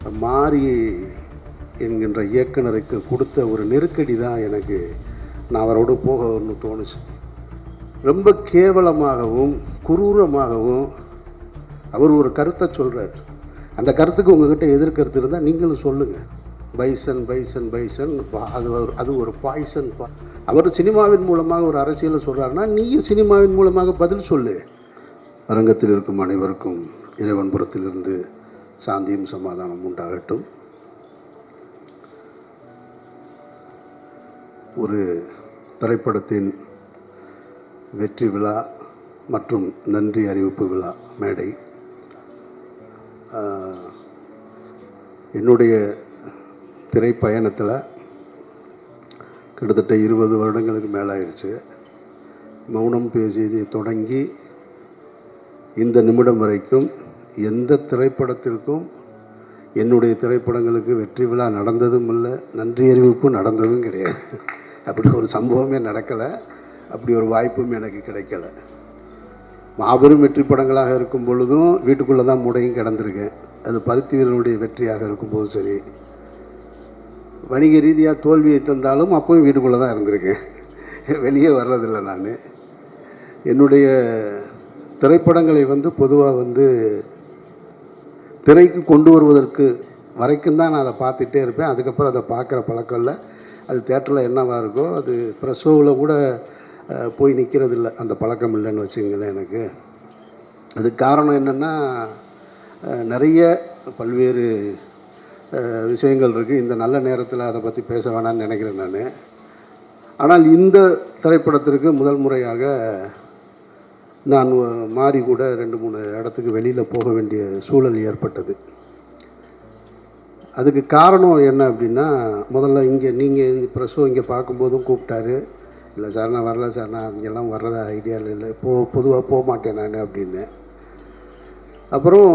மாரி என்கின்ற இயக்குனருக்கு கொடுத்த ஒரு நெருக்கடி தான் எனக்கு நான் அவரோடு போகணும்னு தோணுச்சு. ரொம்ப கேவலமாகவும் குரூரமாகவும் அவர் ஒரு கருத்தை சொல்கிறார். அந்த கருத்துக்கு உங்ககிட்ட எதிர்கருத்து இருந்தால் நீங்களும் சொல்லுங்கள். பைசன் பைசன் பைசன் அது ஒரு பாய்சன். அவர் சினிமாவின் மூலமாக ஒரு அரசியலை சொல்கிறாருன்னா நீயும் சினிமாவின் மூலமாக பதில் சொல்லு. அரங்கத்தில் இருக்கும் அனைவருக்கும் இறைவன் புறத்திலிருந்து சாந்தியும் சமாதானம் உண்டாகட்டும். ஒரு திரைப்படத்தின் வெற்றி விழா மற்றும் நன்றி அறிவிப்பு விழா மேடை. என்னுடைய திரைப்பயணத்தில் கிட்டத்தட்ட 20 வருடங்களுக்கு மேலே ஆயிடுச்சு. மௌனம் பேசியதை தொடங்கி இந்த நிமிடம் வரைக்கும் எந்த திரைப்படத்திற்கும் என்னுடைய திரைப்படங்களுக்கு வெற்றி விழா நடந்ததும் இல்லை, நன்றி அறிவிப்பும் நடந்ததும் கிடையாது. அப்படி ஒரு சம்பவமே நடக்கலை, அப்படி ஒரு வாய்ப்பும் எனக்கு கிடைக்கலை. மாபெரும் வெற்றி படங்களாக இருக்கும் பொழுதும் வீட்டுக்குள்ளே தான் முடையும் கிடந்திருக்கேன். அது பருத்தி வீரனுடைய வெற்றியாக இருக்கும்போது சரி, வணிக ரீதியாக தோல்வியை தந்தாலும் அப்பவும் வீட்டுக்குள்ளே தான் இருந்திருக்கேன், வெளியே வர்றதில்லை. நான் என்னுடைய திரைப்படங்களை பொதுவாக திரைக்கு கொண்டு வருவதற்கு வரைக்கும் தான் நான் அதை பார்த்துட்டே இருப்பேன். அதுக்கப்புறம் அதை பார்க்குற பழக்கம் இல்லை. அது தேட்டரில் என்னவாக இருக்கோ அது ப்ரெஸ் ஷோவில் கூட போய் நிற்கிறதில்ல, அந்த பழக்கம் இல்லைன்னு வச்சுங்களேன். எனக்கு அதுக்கு காரணம் என்னென்னா, நிறைய பல்வேறு விஷயங்கள் இருக்குது. இந்த நல்ல நேரத்தில் அதை பற்றி பேச வேணான்னு நினைக்கிறேன் நான். ஆனால் இந்த திரைப்படத்திற்கு முதல் முறையாக நான் மாறி கூட 2-3 இடத்துக்கு வெளியில் போக வேண்டிய சூழல் ஏற்பட்டது. அதுக்கு காரணம் என்ன அப்படின்னா, முதல்ல இங்கே நீங்கள் ப்ரெஸ்ஸோ இங்கே பார்க்கும்போதும் கூப்பிட்டாரு. இல்லை சார் நான் வரல சார், நான் இங்கெல்லாம் வர்ற ஐடியாவில் இல்லை, பொதுவாக போக மாட்டேன் நான் அப்படின்னு. அப்புறம்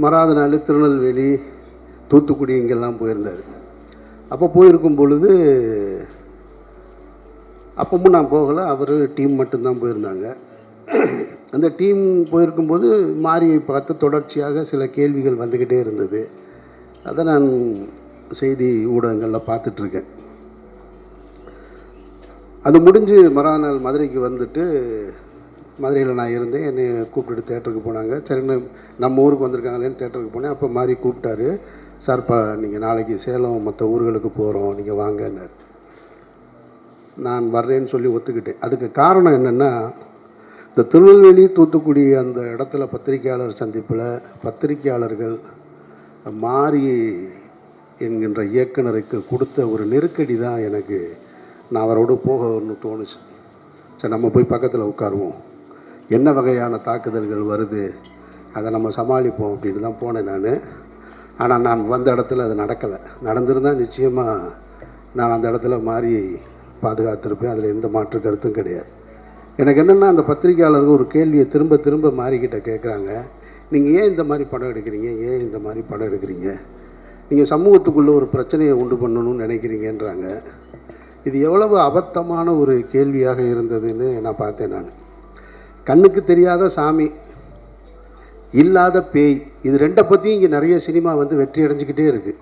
மறாத நாள் திருநெல்வேலி தூத்துக்குடி இங்கெல்லாம் போயிருந்தார். அப்போ போயிருக்கும் பொழுது அப்பவும் நான் போகலை, அவர் டீம் மட்டும்தான் போயிருந்தாங்க. அந்த டீம் போயிருக்கும்போது மாரியை பார்த்து தொடர்ச்சியாக சில கேள்விகள் வந்துக்கிட்டே இருந்தது. அதை நான் செய்தி ஊடகங்களில் பார்த்துட்ருக்கேன். அது முடிஞ்சு மறாத நாள் மதுரைக்கு வந்துட்டு, மதுரையில் நான் இருந்தேன். என்னை கூப்பிட்டுட்டு தேட்டருக்கு போனாங்க. சரி நம்ம ஊருக்கு வந்திருக்காங்களேன்னு தேட்டருக்கு போனேன். அப்போ மாறி கூப்பிட்டாரு, சார்ப்பா நீங்கள் நாளைக்கு சேலம் மற்ற ஊர்களுக்கு போகிறோம், நீங்கள் வாங்கன்னார். நான் வர்றேன்னு சொல்லி ஒத்துக்கிட்டேன். அதுக்கு காரணம் என்னென்னா, இந்த திருநெல்வேலி தூத்துக்குடி அந்த இடத்துல பத்திரிகையாளர் சந்திப்பில் பத்திரிகையாளர்கள் மாரி என்கின்ற இயக்குனருக்கு கொடுத்த ஒரு நெருக்கடி தான் எனக்கு நான் அவரோடு போகணும்னு தோணுச்சு. சரி நம்ம போய் பக்கத்தில் உட்காருவோம், என்ன வகையான தாக்குதல்கள் வருது அதை நம்ம சமாளிப்போம் அப்படின்னு தான் போனேன் நான். ஆனால் நான் வந்த இடத்துல அது நடக்கலை. நடந்திருந்தால் நிச்சயமாக நான் அந்த இடத்துல மாறி பாதுகாத்திருப்பேன், அதில் எந்த மாற்று கருத்தும் கிடையாது. எனக்கு என்னென்னா, அந்த பத்திரிகையாளர்கள் ஒரு கேள்வியை திரும்ப திரும்ப மாறிக்கிட்ட கேட்குறாங்க, நீங்கள் ஏன் இந்த மாதிரி படம் எடுக்கிறீங்க, ஏன் இந்த மாதிரி படம் எடுக்கிறீங்க, நீங்கள் சமூகத்துக்குள்ளே ஒரு பிரச்சனையை உண்டு பண்ணணும்னு நினைக்கிறீங்கன்றாங்க. இது எவ்வளவு அபத்தமான ஒரு கேள்வியாக இருந்ததுன்னு நான் பார்த்தேன். நான் கண்ணுக்கு தெரியாத சாமி, இல்லாத பேய், இது ரெண்டை பற்றியும் இங்கே நிறைய சினிமா வெற்றி அடைஞ்சிக்கிட்டே இருக்குது.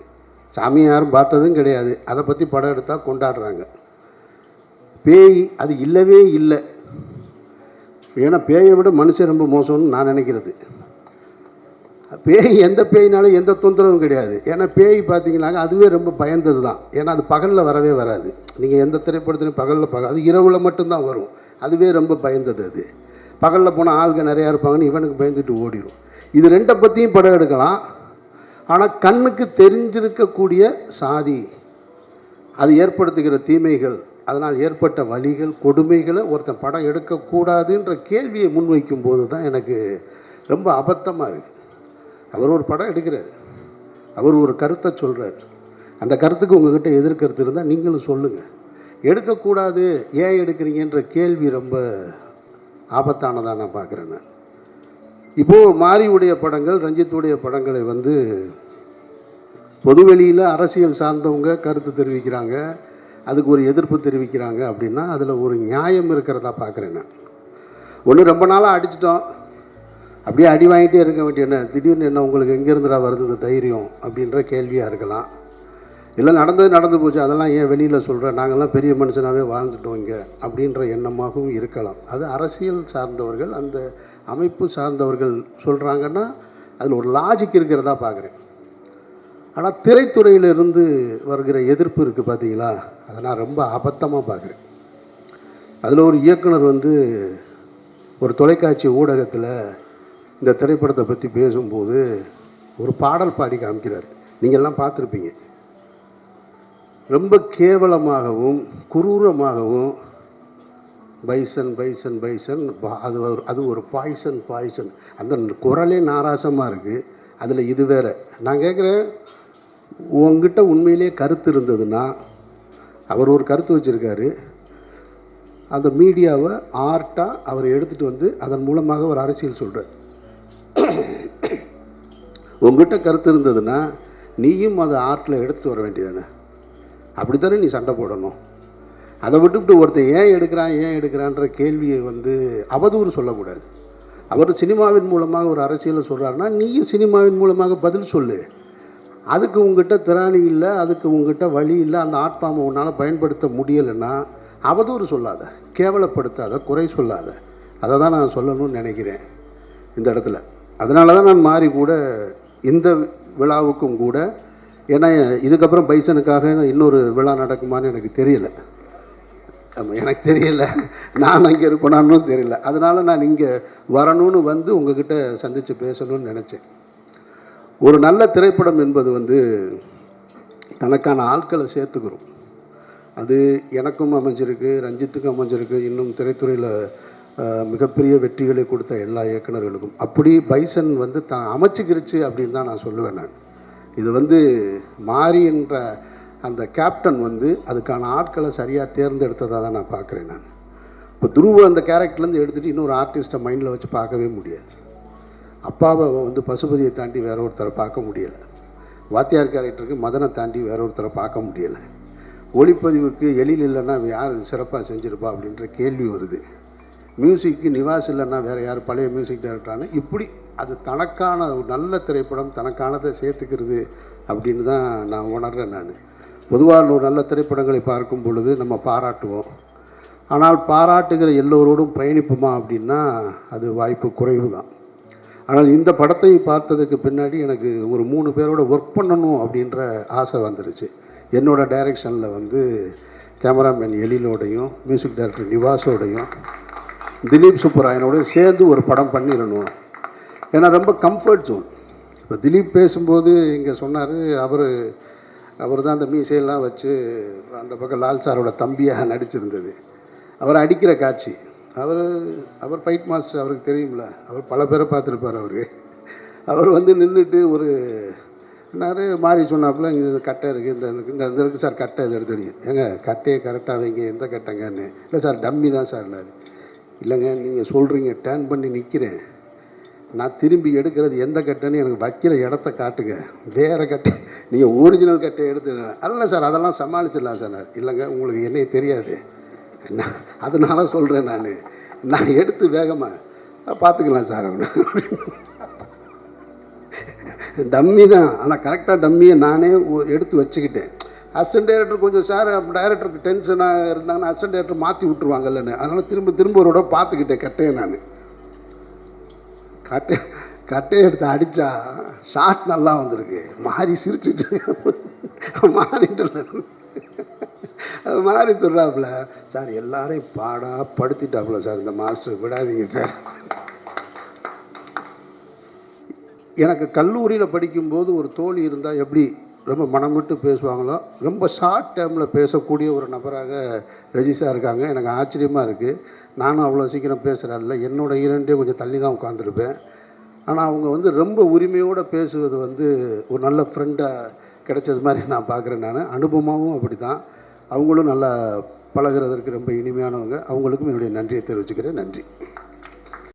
சாமியை யாரும் பார்த்ததும் கிடையாது, அதை பற்றி படம் எடுத்தால் கொண்டாடுறாங்க. பேய் அது இல்லவே இல்லை. ஏன்னா பேயை விட மனுஷன் ரொம்ப மோசம்னு நான் நினைக்கிறது. பேய் எந்த பேயினாலும் எந்த தொந்தரவும் கிடையாது. ஏன்னா பேய் பார்த்தீங்கன்னாக்க அதுவே ரொம்ப பயந்தது தான். ஏன்னா அது பகலில் வரவே வராது. நீங்கள் எந்த திரைப்படத்துலையும் பகலில் அது இரவில் மட்டும்தான் வரும். அதுவே ரொம்ப பயந்தது. அது பகலில் போனால் ஆளுங்க நிறையா இருப்பாங்கன்னு இவனுக்கு பயந்துட்டு ஓடிடும். இது ரெண்டை பற்றியும் படம் எடுக்கலாம். ஆனால் கண்ணுக்கு தெரிஞ்சிருக்கக்கூடிய சாதி, அது ஏற்படுத்துகிற தீமைகள், அதனால் ஏற்பட்ட வலிகள் கொடுமைகளை ஒருத்தன் படம் எடுக்கக்கூடாதுன்ற கேள்வியை முன்வைக்கும் போது தான் எனக்கு ரொம்ப அபத்தமாக இருக்குது. அவர் ஒரு படம் எடுக்கிறார், அவர் ஒரு கருத்தை சொல்கிறார். அந்த கருத்துக்கு உங்ககிட்ட எதிர்கருத்து இருந்தால் நீங்களும் சொல்லுங்கள். எடுக்கக்கூடாது ஏன் எடுக்கிறீங்கன்ற கேள்வி ரொம்ப ஆபத்தானதாக நான் பார்க்குறேன். நான் இப்போது மாரியுடைய படங்கள், ரஞ்சித்துடைய படங்களை பொதுவெளியில் அரசியல் சார்ந்தவங்க கருத்து தெரிவிக்கிறாங்க, அதுக்கு ஒரு எதிர்ப்பு தெரிவிக்கிறாங்க அப்படின்னா அதில் ஒரு நியாயம் இருக்கிறதா பார்க்குறேன் நான். ஒன்று ரொம்ப நாளாக அடிச்சிட்டோம், அப்படியே அடி வாங்கிட்டே இருக்க வேண்டிய என்ன, திடீர்னு என்ன உங்களுக்கு எங்கேருந்துடா வருது இந்த தைரியம் அப்படின்ற கேள்வியாக இருக்கலாம். இல்லை நடந்தது நடந்து போச்சு, அதெல்லாம் ஏன் வெளியில் சொல்கிறேன், நாங்கள்லாம் பெரிய மனுஷனாகவே வாழ்ந்துட்டோம் இங்கே அப்படின்ற எண்ணமாகவும் இருக்கலாம். அது அரசியல் சார்ந்தவர்கள், அந்த அமைப்பு சார்ந்தவர்கள் சொல்கிறாங்கன்னா அதில் ஒரு லாஜிக் இருக்கிறதா பார்க்குறேன். ஆனால் திரைத்துறையிலிருந்து வருகிற எதிர்ப்பு இருக்குது பார்த்தீங்களா, அதை நான் ரொம்ப அபத்தமாக பார்க்குறேன். அதில் ஒரு இயக்குனர் வந்து ஒரு தொலைக்காட்சி ஊடகத்தில் இந்த திரைப்படத்தை பற்றி பேசும்போது ஒரு பாடல் பாடி காமிக்கிறார். நீங்கள்லாம் பார்த்துருப்பீங்க. ரொம்ப கேவலமாகவும் குரூரமாகவும் பைசன் பைசன் பைசன், அது ஒரு பாய்சன், அந்த குரலே நாராசமாக இருக்குது. அதில் இது வேறு. நான் கேட்குறேன், உங்ககிட்ட உண்மையிலே கருத்து இருந்ததுன்னா, அவர் ஒரு கருத்து வச்சுருக்காரு, அந்த மீடியாவை ஆர்ட்டாக அவர் எடுத்துகிட்டு வந்து அதன் மூலமாக ஒரு அரசியல் சொல்கிறார். உங்ககிட்ட கருத்து இருந்ததுன்னா நீயும் அதை ஆர்ட்டில் எடுத்துகிட்டு வர வேண்டியதானே. அப்படி தானே நீ சண்டை போடணும். அதை விட்டுவிட்டு ஒருத்தர் ஏன் எடுக்கிறான்ற கேள்வியை வந்து அவதூறு சொல்லக்கூடாது. அவர் சினிமாவின் மூலமாக ஒரு அரசியலை சொல்கிறாருன்னா நீயும் சினிமாவின் மூலமாக பதில் சொல்லு. அதுக்கு உங்ககிட்ட திராணி இல்லை, அதுக்கு உங்ககிட்ட வழி இல்லை, அந்த ஆர்ட் ஃபார்மை உன்னால் பயன்படுத்த முடியலைன்னா அவதூறு சொல்லாத, கேவலப்படுத்தாத, குறை சொல்லாத. அதை தான் நான் சொல்லணும்னு நினைக்கிறேன் இந்த இடத்துல. அதனால தான் நான் மாறி கூட இந்த விழாவுக்கும் கூட, ஏன்னா இதுக்கப்புறம் பைசனுக்காக இன்னொரு விழா நடக்குமான்னு எனக்கு தெரியலை. ஆமாம், எனக்கு தெரியலை, நான் அங்கே இருக்கணும்னு தெரியல. அதனால் நான் இங்கே வரணும்னு வந்து உங்ககிட்ட சந்தித்து பேசணும்னு நினச்சேன். ஒரு நல்ல திரைப்படம் என்பது வந்து தனக்கான ஆட்களை சேர்த்துக்கிறோம். அது எனக்கும் அமைஞ்சிருக்கு, ரஞ்சித்துக்கும் அமைஞ்சிருக்கு, இன்னும் திரைத்துறையில் மிகப்பெரிய வெற்றிகளை கொடுத்த எல்லா இயக்குநர்களுக்கும். அப்படி பைசன் வந்து அமைச்சிக்கிருச்சு அப்படின்னு தான் நான் சொல்லுவேன். நான் இது வந்து மாறி என்ற அந்த கேப்டன் வந்து அதுக்கான ஆட்களை சரியாக தேர்ந்தெடுத்ததாக தான் நான் பார்க்குறேன். நான் இப்போ துருவ அந்த கேரக்டர்லேருந்து எடுத்துகிட்டு இன்னொரு ஆர்டிஸ்ட்டை மைண்டில் வச்சு பார்க்கவே முடியாது. அப்பாவை வந்து பசுபதியை தாண்டி வேற ஒருத்தரை பார்க்க முடியலை. வாத்தியார் கேரக்டருக்கு மதனை தாண்டி வேற ஒருத்தரை பார்க்க முடியலை. ஒளிப்பதிவுக்கு எழில் இல்லைன்னா யார் சிறப்பாக செஞ்சுருப்பா அப்படின்ற கேள்வி வருது. மியூசிக்கு நிவாஸ் இல்லைன்னா வேறு யார் பழைய மியூசிக் டைரக்டரானு. இப்படி அது தனக்கான ஒரு நல்ல திரைப்படம் தனக்கானதை சேர்த்துக்கிறது அப்படின்னு தான் நான் உணர்கிறேன். நான் பொதுவாக ஒரு நல்ல திரைப்படங்களை பார்க்கும் பொழுது நம்ம பாராட்டுவோம். ஆனால் பாராட்டுகிற எல்லோரோடும் பயணிப்புமா அப்படின்னா அது வாய்ப்பு குறைவு தான். ஆனால் இந்த படத்தை பார்த்ததுக்கு பின்னாடி எனக்கு ஒரு 3 பேரோட ஒர்க் பண்ணணும் அப்படின்ற ஆசை வந்துருச்சு. என்னோடய டைரெக்ஷனில் வந்து கேமராமேன் எழிலோடையும் மியூசிக் டைரக்டர் நிவாஸோடையும் திலீப் சுப்பராயனோடையும் சேர்ந்து ஒரு படம் பண்ணிடணும். ஏன்னா ரொம்ப கம்ஃபர்ட் ஜோன். இப்போ திலீப் பேசும்போது இங்கே சொன்னார், அவர் தான் அந்த மீசையெல்லாம் வச்சு அந்த பக்கம் லால் சாரோட தம்பியாக நடிச்சிருந்தது. அவர் அடிக்கிற காட்சி, அவர் ஃபைட் மாஸ்டர், அவருக்கு தெரியும்ல, அவர் பல பேரை பார்த்துருப்பார். அவர் வந்து நின்றுட்டு ஒரு என்னாரு மாறி சொன்னாப்புல, இங்கே கட்டை இருக்குது, இந்த இருக்குது சார் கட்டை, இதை எடுத்துடுங்க. ஏங்க கட்டையை கரெக்டாக வைங்க, எந்த கட்டைங்கன்னு. இல்லை சார் டம்மி தான் சார்னாரு. இல்லைங்க நீங்கள் சொல்கிறீங்க, டேர்ன் பண்ணி நிற்கிறேன், நான் திரும்பி எடுக்கிறது எந்த கட்டைன்னு எனக்கு வைக்கிற இடத்த காட்டுங்க, வேறு கட்டை நீங்கள் ஒரிஜினல் கட்டையை எடுத்து. அல்ல சார் அதெல்லாம் சமாளிச்சிடலாம் சார். இல்லைங்க உங்களுக்கு என்னையே தெரியாது, அதனால சொல்கிறேன், நான் எடுத்து வேகமாக பார்த்துக்கலாம் சார். டம்மி தான், ஆனால் கரெக்டாக டம்மியை நானே எடுத்து வச்சுக்கிட்டேன். அசிஸ்டன்ட் டைரக்டர் கொஞ்சம் சார் டைரக்டருக்கு டென்ஷனாக இருந்தாங்கன்னா அசிஸ்டன்ட் டைரக்டர் மாற்றி விட்டுருவாங்கல்லன்னு, அதனால் திரும்ப ஒரு விட பார்த்துக்கிட்டேன் கட்டையை. நான் கட்டையை எடுத்து அடித்தா ஷார்ட் நல்லா வந்திருக்கு. மாறி சிரிச்சுட்டு மாறிட்டு அது மாதிரி சொல்கிறாப்புல, சார் எல்லாரையும் படுத்திட்டாப்புல சார் இந்த மாஸ்டர், விடாதீங்க சார். எனக்கு கல்லூரியில் படிக்கும்போது ஒரு தோழி இருந்தால் எப்படி ரொம்ப மனம் விட்டு பேசுவாங்களோ, ரொம்ப ஷார்ட் டைமில் பேசக்கூடிய ஒரு நபராக ரஜிஷா இருக்காங்க. எனக்கு ஆச்சரியமாக இருக்குது. நானும் அவ்வளோ சீக்கிரம் பேசுகிறாரில்ல, என்னோடய இரண்டே கொஞ்சம் தள்ளி தான் உட்காந்துருப்பேன். ஆனால் அவங்க வந்து ரொம்ப உரிமையோடு பேசுவது வந்து ஒரு நல்ல ஃப்ரெண்டாக கிடைச்சது மாதிரி நான் பார்க்குறேன். நான் அனுபவமாகவும் அப்படி தான். அவங்களும் நல்லா பழகிறதற்கு ரொம்ப இனிமையானவங்க. அவங்களுக்கும் என்னுடைய நன்றியை தெரிவிச்சுக்கிறேன். நன்றி.